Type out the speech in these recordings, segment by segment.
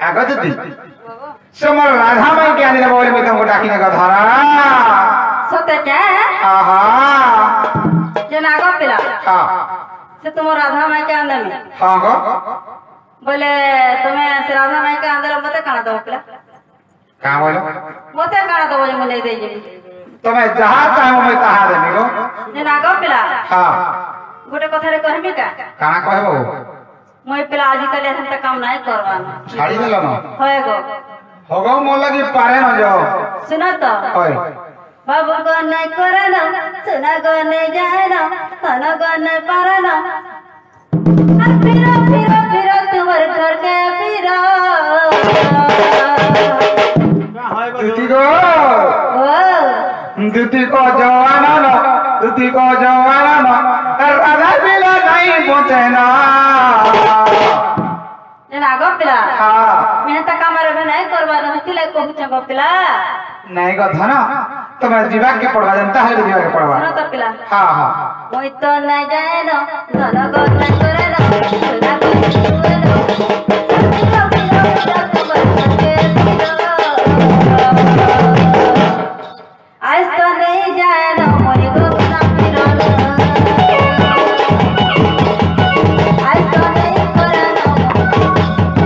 आगो दीदी समर राधा माई के आने बोले मैं तुमको डाकिने का धारा सत्य क्या आहा जे नागो पिला हां से तुम राधा माई के आंदे में हां गो बोले तुम्हें से राधा माई के आंदे मते काना दो पिला का बोलो मते काना दो मुझे ले दे जे तुम्हें जहां चाहो मैं तहां देनी गो जे नागो पिला हां गोटे कथा रे कहबी का काना कहबो मैं पिला आज कल ऐसा काम नहीं करवाना छाड़ी देलो न होए गो होगो मोर लगी पारे न जाओ सुनो तो ओए बाबू को नहीं करना सुना को नहीं जाना खाना को नहीं पारना फिरो फिरो फिरो तुम्हारे घर के फिरो दीदी को दीदी को जवाना न दीदी को जवाना न राधा पिला नहीं पहुंचे ना नागो पिला हां मैं तो कमरे में नहीं करवाना तिले को चंगो पिला नहीं गो धना तुम्हें जीवा के पड़वा जनता है जीवा के पड़वा सुनो तो पिला हां हां मोई तो नहीं जाए ना धना को नहीं करे ना सुना को आज तो नहीं जाए ना मोई को ना फिरो आज तो नहीं करे ना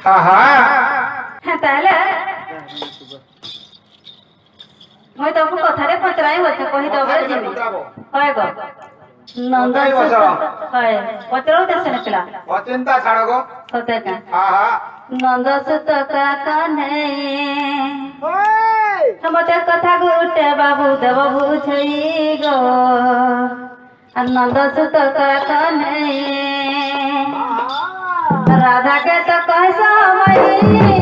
हां हां ताले मैं तो कथा रे पचराई होते कहि दबे जिमी होय गो नंद होय पचराउ देसे नकला चिंता छाड़ो गो होते का हां हां नंद सुत का कन्हे हमते कथा गुटे बाबू देव बुझई गो नंद सुत का कन्हे राधा के तो कैसा मई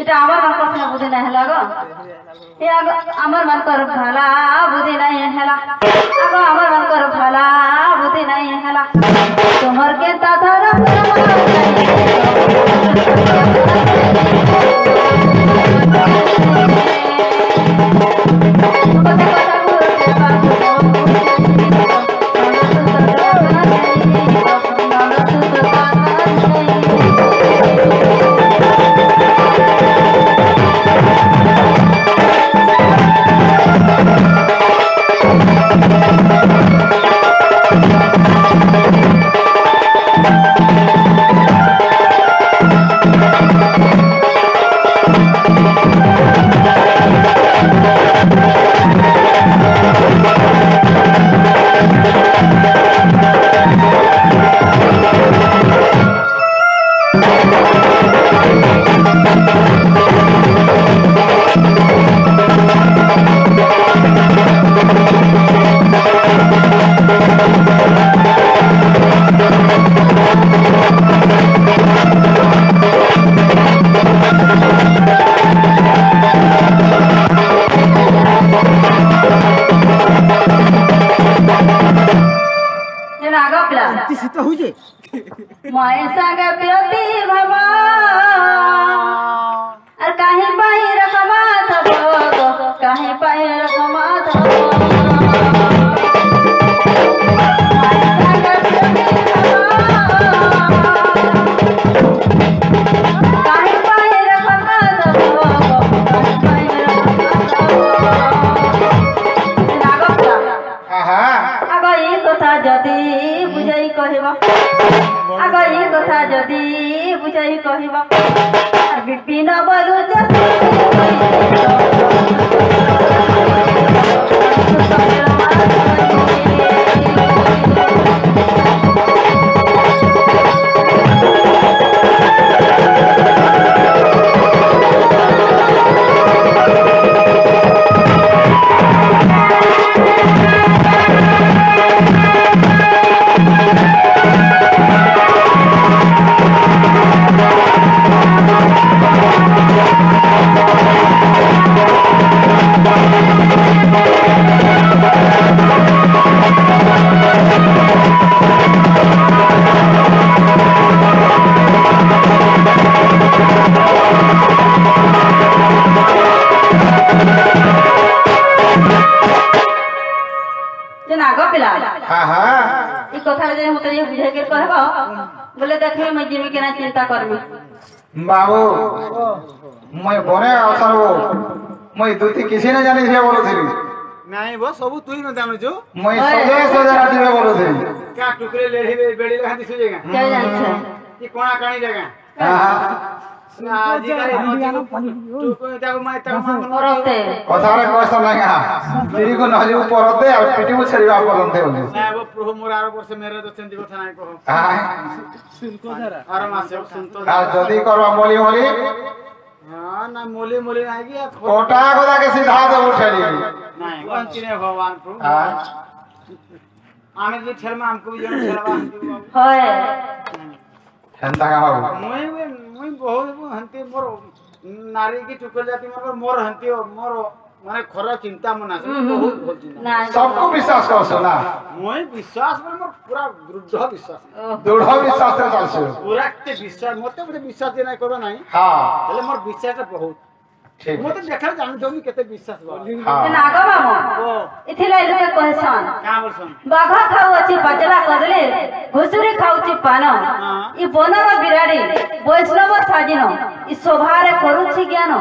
এটা আমার মন কথা বুঝি না হেলা গো এ আমার মন কর ভালা বুঝি নাই হেলা আগো আমার মন কর ভালা বুঝি নাই হেলা তোমার के ताधर माय संग प्रीति भवा और काहे पाई रखमा थबो काहे पाई रखमा थबो जदी बुझाई कहबा आग ये कथा जदि बुझाई कहब विपिन बलु बोले देखे मैं जीवी के ना चिंता करबी बाबू मैं बने अवसर हो मैं दुती किसी न जानी से बोलो थी नहीं वो सब तू ही न जानो जो मैं सजे सजे राती में बोलो थी क्या टुकड़े लेढ़ी बेड़ी लगा दिसो जगह क्या जान छे कि कोना काणी जगह हां आज का टुको ताको मैं औरते कथारे कहस लगा तेरी को नहली ऊपरते और पिटी को छरिवा परंते बोले ना वो प्रभु मोर आरो वर्ष मेरे तो चंदी कथा नहीं कहो हां सुनको जरा आरो मासे सुनतो आ जदी करवा मोली मोली हां ना मोली मोली नहीं कि कोटा कोदा के सीधा दे उठली नहीं वंची ने भगवान प्रभु हां आमे जे छल में हमको भी जन छलवा होय हंता का हो मुई बहुत हंती मोर नारी की टुकड़ जाती मोर हंती मोर माने खरा चिंता मना बहुत बहुत चिंता सबको विश्वास कर सुना मोय विश्वास मोर पूरा दृढ़ विश्वास से चलसे पूरा के विश्वास मते विश्वास नहीं करबा नहीं हां એટલે मोर विश्वास बहुत ठीक मते देखा जान जोमी केते विश्वास बा हां नागा बाबू इथिला लोके कहसन का बोलसन बाघा खाऊ अछि पचला करले घुसुरी खाउछि पान ई बनव बिराड़ी वैष्णव साजिन ई शोभारे करूछि ज्ञान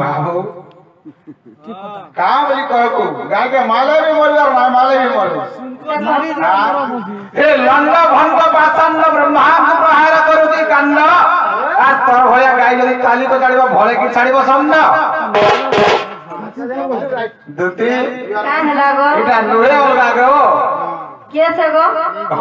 बाबू का बोली कहको गाय के माले भी मर और माले भी मर ए लंगा भंग पाचंड ब्रह्मांड प्रहार करूती कांड आ तोर होया गाय जदी काली को छाड़िबो भले की छाड़िबो समझ दुती का हला गो एटा नुहे अलगा गो कैसे गो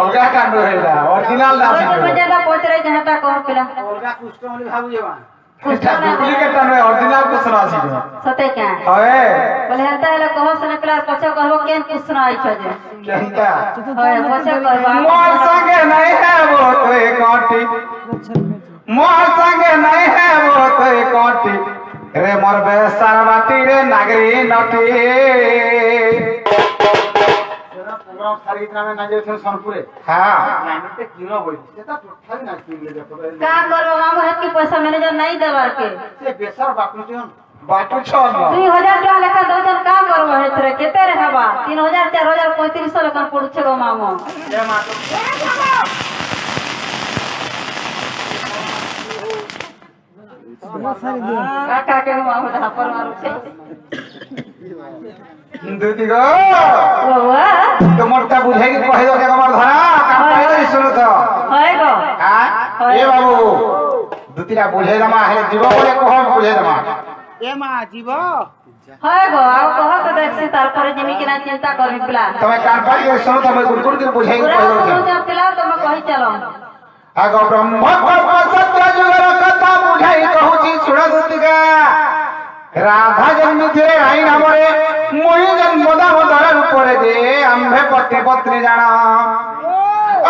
अलगा का नुहेला ओरिजिनल दासी तो बजेला पोचरे जहटा कह पिला ओलगा कुष्ठ वाली भाबू जेवा एटा डुप्लीकेट नुहे ओरिजिनल को सुनासी गो सते क्या होए बोले हता हला कहो सने पिला पछो कहबो केन कुसना आई छ जे केनता होय पछो कहबा मोर संगे नहीं है वो तो एक काटी मोर संगे नहीं है वो तो एक काटी रे मोर बेसार बाटी रे नागरी नटी तेरा पूरा सारी में ना जे सोनपुरे हां नानते किलो होई सेता टोठाली ना किले देखो का करबो मामू हेतकी पैसा मैनेजर नहीं देबार के से बेसर बापू जन बाटू छन 2000 टका लेखा दौजन का करबो हेतरे केते रे हवा 3000 4000 3500 लेखा पड़ु छे गो मामू जय माता काका के मामू धा पर मारू छे दुती गो बाबा तुमरटा बुझाई के कहि दो के हमर धरा का पहिले सुनो तो होय गो हां ए बाबू दुतीरा बुझाई दमा हेले जीव बोले कोहम बुझाई दमा ए मां जीव होय गो आउ कह तो देखसी तार पर जिमी के ना चिंता करबी पिला तमे कान पाई के सुनो तो मैं गुड़गुड़ के बुझाई पूरा कहि सुनो दो जा पिला तो मैं कहि चलो आगो ब्रह्म सत्य जुगर कथा बुझाई कहूची सुण दुतिका राधा जन्मी थे राई नामरे मोहि जन्म दामोदर रूपरे जे आम्भे पति पत्नी जाना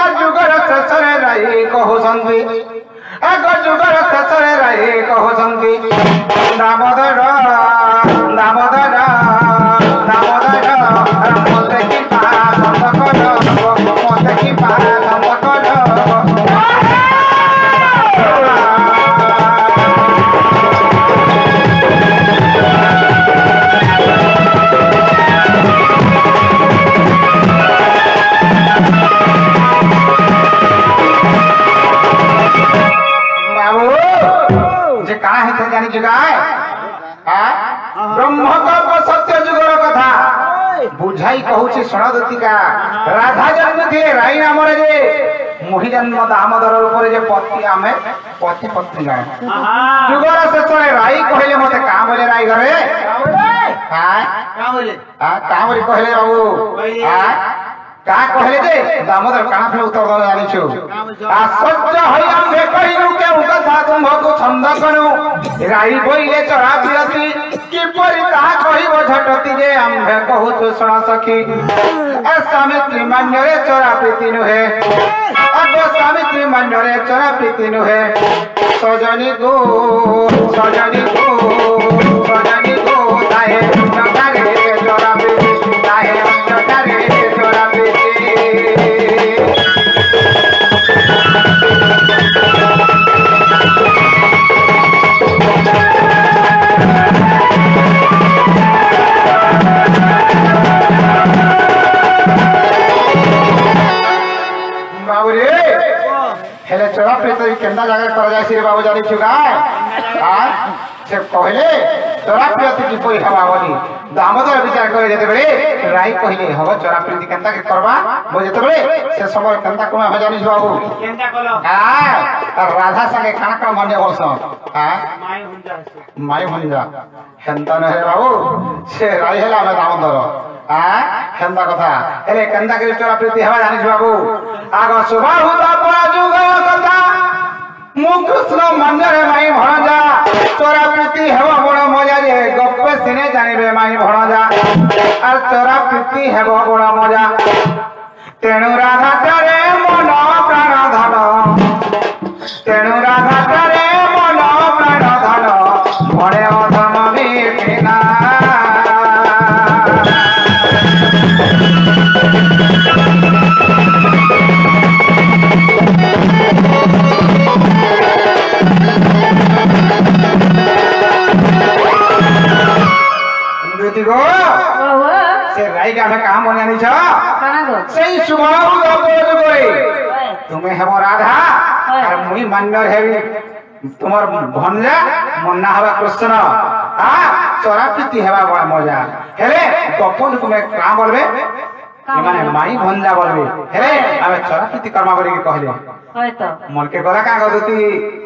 और जुगर शेषरे राई कहूसंती आगो जुगर शेषरे राई कहूसंती दामोदर दामोदर दामोदर मोते की पास कर मोते की पास कर जानी जुगाए ब्रह्म सत्य जुगर कथा बुझाई कहूची सुना दतिका राधा जन्म थे राई नाम रे जे मोहि जन्म दामोदर ऊपर जे पति आमे पति पत्नी गाय जुगर से चले राई कहले मते का बोले राई घरे हां का बोले का बोले कहले बाबू हां का कहले जे दामोदर काना फले उत्तर दे जानि छु असज्ज होई आमे कहिनु के उका था तुम को छंद कनु राई बोइले चरा पिरती कि परि ता कहिबो झटती जे आमे कहू छु सुना सखी ए सावित्री मान्यरे चरा प्रीति नु है अगो सावित्री मान्यरे चरा प्रीति नु है सजनी गो ताहे नटारे चरा प्रीति ताहे नटारे चरा प्रीति हेले चोरा प्रीति केंदा जगह कर जाय रे बाबू जानि छु गाय हां से कहले चोरा प्रीति की कोई हवावनी दामोदर विचार करे जेते बेले राई कहले हव चोरा प्रीति केंदा के करबा बो जेते बेले से समय केंदा कोमा हो जानि छु बाबू केंदा कलो हां राधा संगे खाना का मन बोलस हां माई हुंजा हेंता न हे बाबू से राई हेला में दामोदर हां हेंदा कथा हेले केंदा के चोरा प्रीति हवा जानि छु बाबू आगो सुबह हुदा पराजुग कथा मुकृष्ण मंजरे माई भणजा चोरा प्रीति हेव बड़ मजा जे गप्पे सिने जानिबे माई भणजा और चोरा प्रीति हेव बड़ मजा तेणु राधा तारे मन प्राण धन तेणु राधा तारे मन प्राण धन बड़े अधम बिना से राई का में काम होने नहीं छ सही सुभाव दबोज गई तुम्हें हेमो राधा और मुई मान्यर हेवी तुमर भंजा मन्ना हवा कृष्ण आ चोरा प्रीति हेवा बड़ा मजा हेले गपन तुम्हें का बोलबे माने माई भंजा बोलबे हेले आबे चोरा प्रीति कर्मा करी के कहले होय तो मन के गला का गदती